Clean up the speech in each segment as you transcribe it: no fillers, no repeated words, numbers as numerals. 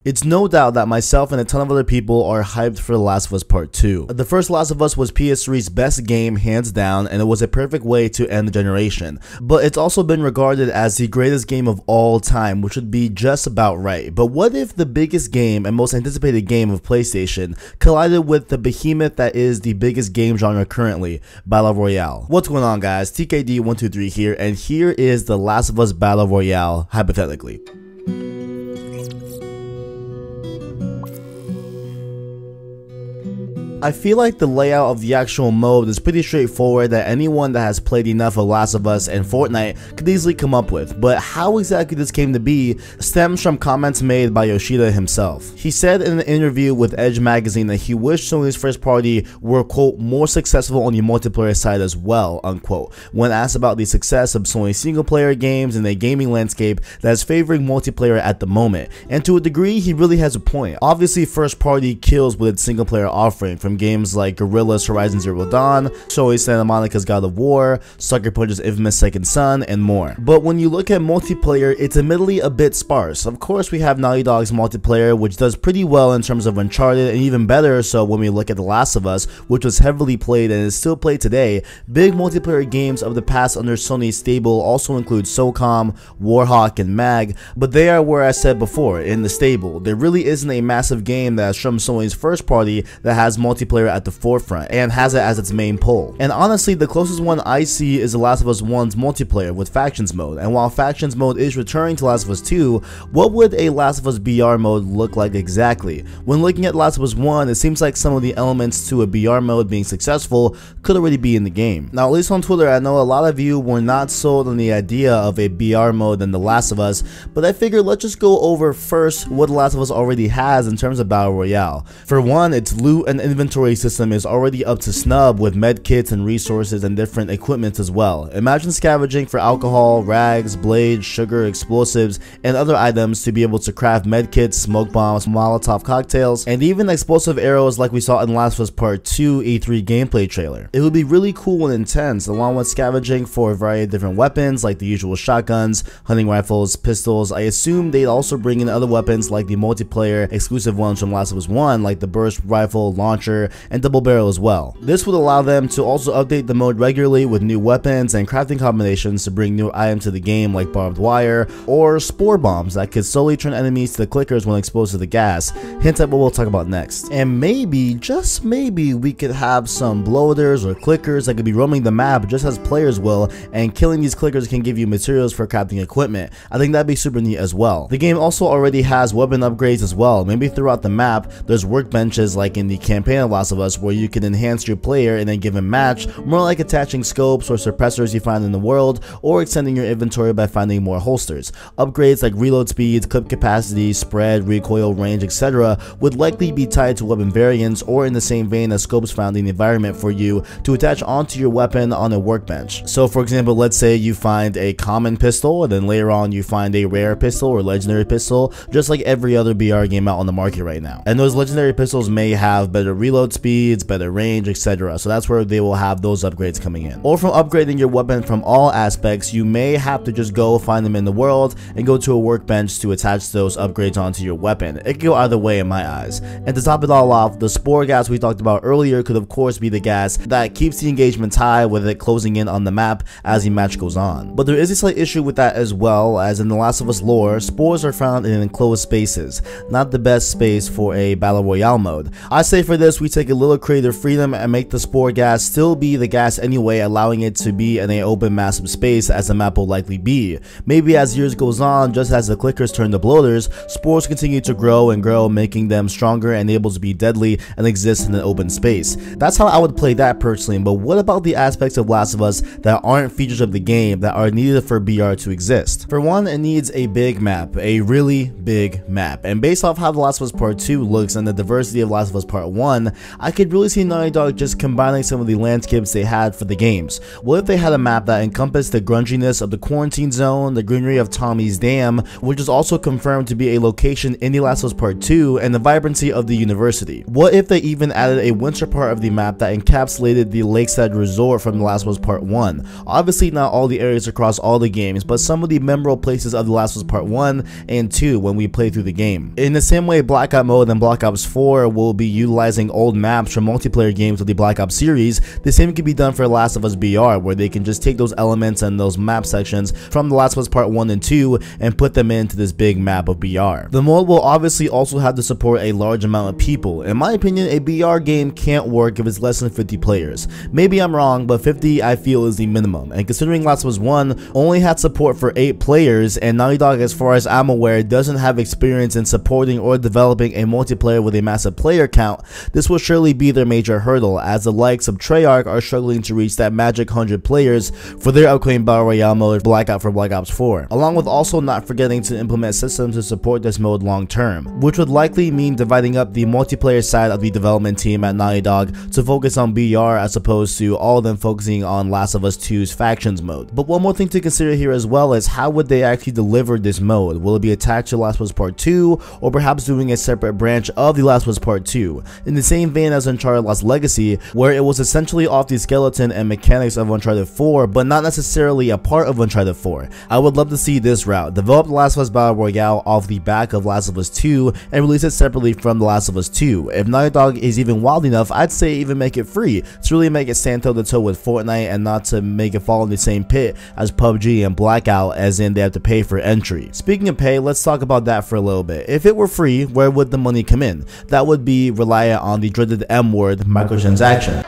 It's no doubt that myself and a ton of other people are hyped for The Last of Us Part 2. The first Last of Us was PS3's best game hands down, and it was a perfect way to end the generation. But it's also been regarded as the greatest game of all time, which would be just about right. But what if the biggest game and most anticipated game of PlayStation collided with the behemoth that is the biggest game genre currently, Battle Royale? What's going on, guys? TKD123 here, and here is The Last of Us Battle Royale, hypothetically. I feel like the layout of the actual mode is pretty straightforward that anyone that has played enough of Last of Us and Fortnite could easily come up with, but how exactly this came to be stems from comments made by Yoshida himself. He said in an interview with Edge magazine that he wished Sony's first party were, quote, more successful on the multiplayer side as well, unquote, when asked about the success of Sony's single player games in a gaming landscape that is favoring multiplayer at the moment. And to a degree, he really has a point. Obviously, first party kills with its single player offering, from games like Guerrilla's Horizon Zero Dawn, Sony's Santa Monica's God of War, Sucker Punch's Infamous Second Son, and more. But when you look at multiplayer, it's admittedly a bit sparse. Of course, we have Naughty Dog's multiplayer, which does pretty well in terms of Uncharted, and even better so when we look at The Last of Us, which was heavily played and is still played today. Big multiplayer games of the past under Sony's stable also include SOCOM, Warhawk, and MAG, but they are where I said before, in the stable. There really isn't a massive game that is from Sony's first party that has multiplayer at the forefront and has it as its main pull. And honestly, the closest one I see is The Last of Us 1's multiplayer with Factions mode. And while Factions mode is returning to Last of Us 2, what would a Last of Us BR mode look like exactly? When looking at Last of Us 1, it seems like some of the elements to a BR mode being successful could already be in the game. Now, at least on Twitter, I know a lot of you were not sold on the idea of a BR mode in The Last of Us, but I figured let's just go over first what The Last of Us already has in terms of Battle Royale. For one, its loot and inventory system is already up to snub with med kits and resources and different equipment as well. Imagine scavenging for alcohol, rags, blades, sugar, explosives, and other items to be able to craft med kits, smoke bombs, Molotov cocktails, and even explosive arrows like we saw in Last of Us Part 2 E3 gameplay trailer. It would be really cool and intense, along with scavenging for a variety of different weapons like the usual shotguns, hunting rifles, pistols. I assume they'd also bring in other weapons like the multiplayer exclusive ones from Last of Us 1 like the burst rifle, launcher, and double barrel as well. This would allow them to also update the mode regularly with new weapons and crafting combinations to bring new items to the game like barbed wire or spore bombs that could slowly turn enemies to the clickers when exposed to the gas, hint at what we'll talk about next. And maybe, just maybe, we could have some bloaters or clickers that could be roaming the map just as players will, and killing these clickers can give you materials for crafting equipment. I think that'd be super neat as well. The game also already has weapon upgrades as well. Maybe throughout the map there's workbenches like in the campaign of Last of Us where you can enhance your player in a given match, more like attaching scopes or suppressors you find in the world, or extending your inventory by finding more holsters. Upgrades like reload speeds, clip capacity, spread, recoil range, etc. would likely be tied to weapon variants or in the same vein as scopes found in the environment for you to attach onto your weapon on a workbench. So for example, let's say you find a common pistol and then later on you find a rare pistol or legendary pistol, just like every other BR game out on the market right now. And those legendary pistols may have better reload speeds, better range, etc. So that's where they will have those upgrades coming in. Or from upgrading your weapon from all aspects, you may have to just go find them in the world and go to a workbench to attach those upgrades onto your weapon. It could go either way in my eyes. And to top it all off, the spore gas we talked about earlier could of course be the gas that keeps the engagements high with it closing in on the map as the match goes on. But there is a slight issue with that as well, as in The Last of Us lore, spores are found in enclosed spaces, not the best space for a Battle Royale mode. I say for this we take a little creative freedom and make the spore gas still be the gas anyway, allowing it to be in an open massive space as the map will likely be. Maybe as years goes on, just as the clickers turn to bloaters, spores continue to grow and grow, making them stronger and able to be deadly and exist in an open space. That's how I would play that personally, but what about the aspects of Last of Us that aren't features of the game that are needed for BR to exist? For one, it needs a big map, a really big map, and based off how The Last of Us Part 2 looks and the diversity of Last of Us Part 1, I could really see Naughty Dog just combining some of the landscapes they had for the games. What if they had a map that encompassed the grunginess of the quarantine zone, the greenery of Tommy's Dam, which is also confirmed to be a location in The Last of Us Part 2, and the vibrancy of the university? What if they even added a winter part of the map that encapsulated the Lakeside Resort from The Last of Us Part 1? Obviously not all the areas across all the games, but some of the memorable places of The Last of Us Part 1 and 2 when we play through the game. In the same way Blackout mode and Black Ops 4 will be utilizing old maps from multiplayer games of the Black Ops series, the same can be done for Last of Us BR, where they can just take those elements and those map sections from The Last of Us Part 1 and 2 and put them into this big map of BR. The mode will obviously also have to support a large amount of people. In my opinion, a BR game can't work if it's less than 50 players. Maybe I'm wrong, but 50 I feel is the minimum, and considering Last of Us 1 only had support for 8 players, and Naughty Dog, as far as I'm aware, doesn't have experience in supporting or developing a multiplayer with a massive player count, this will surely be their major hurdle, as the likes of Treyarch are struggling to reach that magic 100 players for their upcoming Battle Royale mode Blackout for Black Ops 4, along with also not forgetting to implement systems to support this mode long term, which would likely mean dividing up the multiplayer side of the development team at Naughty Dog to focus on BR as opposed to all of them focusing on Last of Us 2's Factions mode. But one more thing to consider here as well is how would they actually deliver this mode? Will it be attached to Last of Us Part 2, or perhaps doing a separate branch of The Last of Us Part 2, in the same vein as Uncharted Lost Legacy, where it was essentially off the skeleton and mechanics of Uncharted 4, but not necessarily a part of Uncharted 4. I would love to see this route. Develop The Last of Us Battle Royale off the back of Last of Us 2 and release it separately from The Last of Us 2. If Naughty Dog is even wild enough, I'd say even make it free to really make it stand toe to toe with Fortnite and not to make it fall in the same pit as PUBG and Blackout, as in they have to pay for entry. Speaking of pay, let's talk about that for a little bit. If it were free, where would the money come in? That would be reliant on the dreaded M word, microtransaction.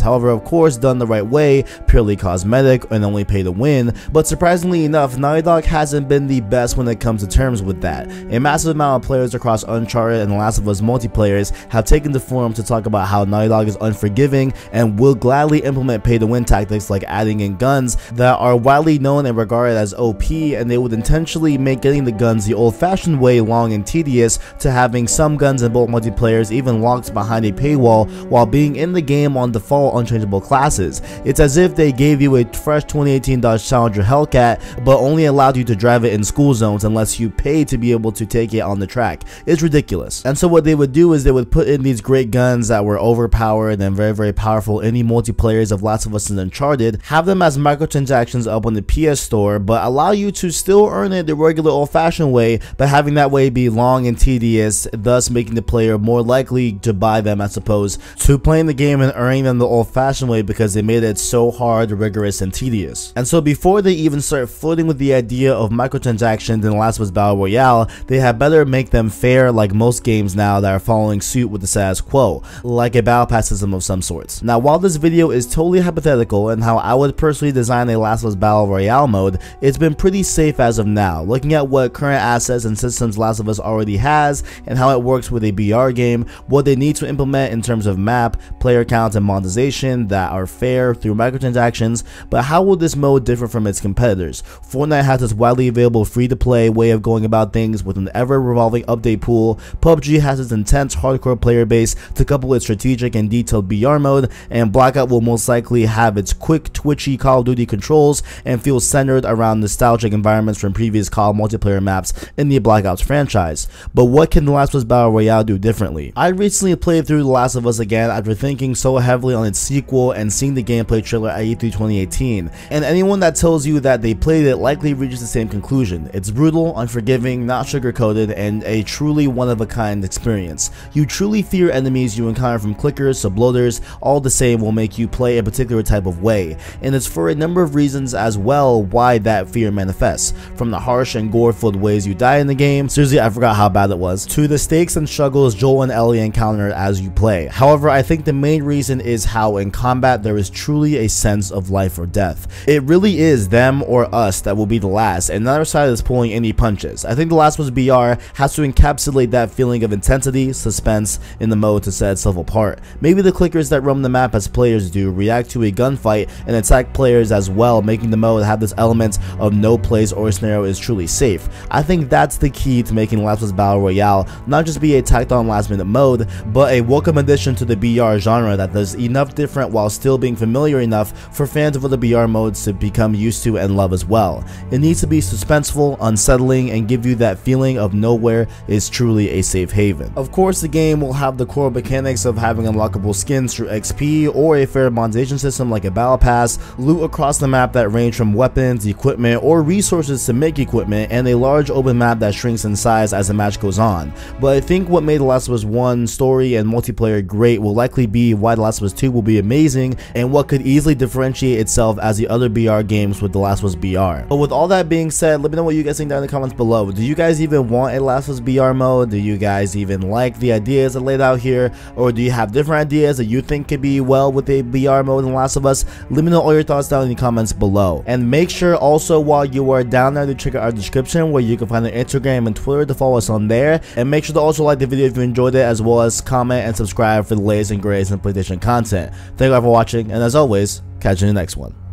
However, of course, done the right way, purely cosmetic and only pay to win, but surprisingly enough, Naughty Dog hasn't been the best when it comes to terms with that. A massive amount of players across Uncharted and The Last of Us multiplayers have taken the forum to talk about how Naughty Dog is unforgiving and will gladly implement pay to win tactics like adding in guns that are widely known and regarded as OP, and they would intentionally make getting the guns the old-fashioned way long and tedious, to having some guns in both multiplayers even locked behind a paywall while being in the game on default unchangeable classes. It's as if they gave you a fresh 2018 Dodge Challenger Hellcat but only allowed you to drive it in school zones unless you pay to be able to take it on the track. It's ridiculous. And so what they would do is they would put in these great guns that were overpowered and very powerful in the multiplayers of Last of Us and Uncharted, have them as microtransactions up on the PS Store, but allow you to still earn it the regular old-fashioned way, but having that way be long and tedious, thus making the player more likely to buy them as opposed to playing the game and earning them the old-fashioned way because they made it so hard, rigorous, and tedious. And so before they even start flirting with the idea of microtransactions in The Last of Us Battle Royale, they had better make them fair like most games now that are following suit with the status quo, like a battle pass system of some sorts. Now, while this video is totally hypothetical and how I would personally design a Last of Us Battle Royale mode, it's been pretty safe as of now, looking at what current assets and systems Last of Us already has and how it works with a BR game, what they need to implement in terms of map, player count, and monetization that are fair through microtransactions. But how will this mode differ from its competitors? Fortnite has its widely available free-to-play way of going about things with an ever-revolving update pool. PUBG has its intense hardcore player base to couple its strategic and detailed BR mode, and Blackout will most likely have its quick, twitchy Call of Duty controls and feel centered around nostalgic environments from previous COD multiplayer maps in the Black Ops franchise. But what can The Last of Us Battle Royale do differently? I recently played through The Last of Us again after thinking so heavily on its sequel and seeing the gameplay trailer at E3 2018, and anyone that tells you that they played it likely reaches the same conclusion. It's brutal, unforgiving, not sugar-coated, and a truly one-of-a-kind experience. You truly fear enemies you encounter, from clickers to bloaters, all the same will make you play a particular type of way, and it's for a number of reasons as well why that fear manifests, from the harsh and gore-filled ways you die in the game, seriously I forgot how bad it was, to the stakes and struggles Joel and Ellie encounter as you play. However, I think the main reason is how how in combat there is truly a sense of life or death. It really is them or us that will be the last, and neither side is pulling any punches. I think The Last of Us BR has to encapsulate that feeling of intensity, suspense in the mode to set itself apart. Maybe the clickers that roam the map as players do react to a gunfight and attack players as well, making the mode have this element of no place or scenario is truly safe. I think that's the key to making Last of Us Battle Royale not just be a tacked on last minute mode, but a welcome addition to the BR genre that does enough different while still being familiar enough for fans of other BR modes to become used to and love as well. It needs to be suspenseful, unsettling, and give you that feeling of nowhere is truly a safe haven. Of course, the game will have the core mechanics of having unlockable skins through XP or a fair monetization system like a battle pass, loot across the map that range from weapons, equipment, or resources to make equipment, and a large open map that shrinks in size as the match goes on. But I think what made The Last of Us 1 story and multiplayer great will likely be why The Last of Us 2 will be amazing, and what could easily differentiate itself as the other BR games with The Last of Us BR. But with all that being said, let me know what you guys think down in the comments below. Do you guys even want a Last of Us BR mode? Do you guys even like the ideas I laid out here? Or do you have different ideas that you think could be well with a BR mode in The Last of Us? Let me know all your thoughts down in the comments below. And make sure also while you are down there to check out our description where you can find our Instagram and Twitter to follow us on there. And make sure to also like the video if you enjoyed it, as well as comment and subscribe for the latest and greatest in PlayStation content. Thank you all for watching, and as always, catch you in the next one.